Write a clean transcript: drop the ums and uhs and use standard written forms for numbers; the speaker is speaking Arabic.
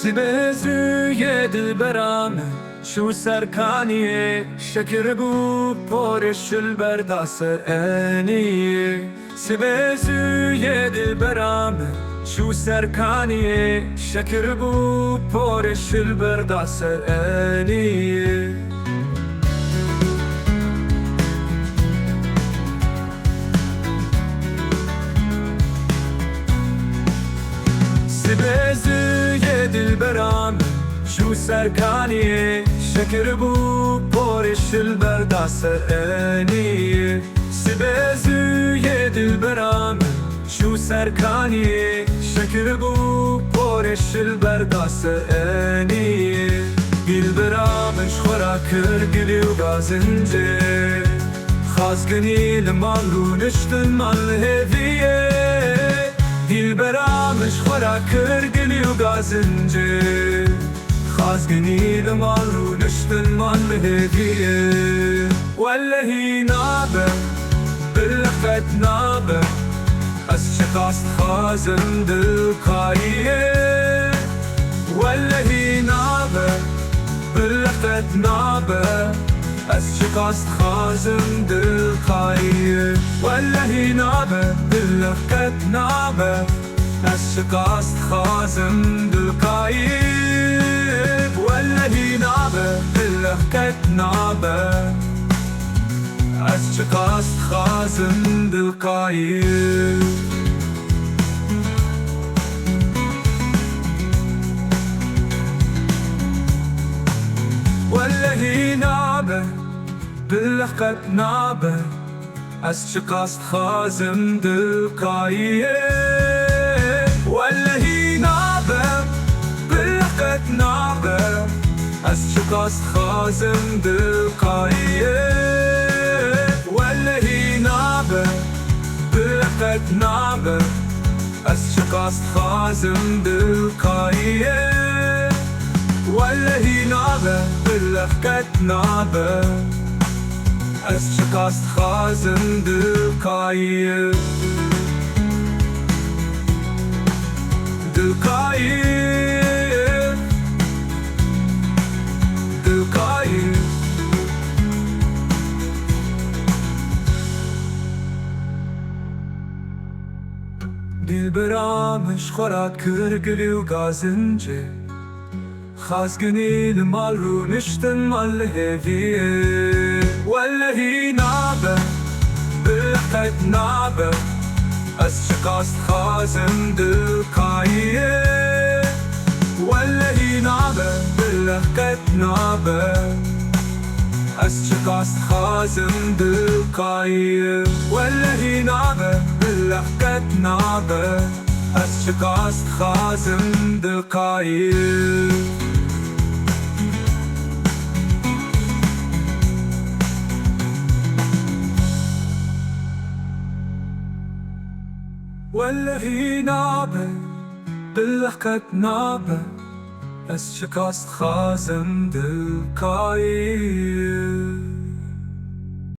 سبزوی دلبرانه شو سرکانیه شکر بو پرش البرداس انیه سبزوی دلبرانه شو سرکانیه شکر بو پرش البرداس انیه سبزوی دلبرانه شو سرکانیه شکر بو پرش البرداس انیه سبزوی دلبرانه شو سرکانیه شکر بو پرش البرداس انیه دلبرامش خورا کر گلی و گازنجه خازگنی لمال رو نشتن مال هدیه دلبرامش خورا کر گلی و گازنجه خازگنی لمال رو نشتن مال هدیه والله نابه باللفت نابه از شقاست خازم دلقایه والله نابه باللفت نابه از شقاست خازم دلقایه والله نابه باللفت نابه از شقاست خازم دلقایه والله نابه باللفت نابه از شقاست خازم دلقایه والله نابه باللفت نابه از شقاست خازم دلقایه والله نابه باللفت نابه از شقاست خازم دلقایه والله نابه باللفت نابه از شقاست خازم دلقایه والله نابه باللفت نابه از شقاست خازم دلقایه دلقایه دلقایه دلبرامش خورا کر گلی و گازنجه خازگنی لمال رو نشتن مال هدیه والله نابه باللفت نابه از شقاست خازم دلقایه والله نابه باللفت نابه از شقاست خازم دلقایه والله نابه باللفت نابه از شقاست خازم دلقایه والله نابه باللفت نابه از شقاست خازم دلقایه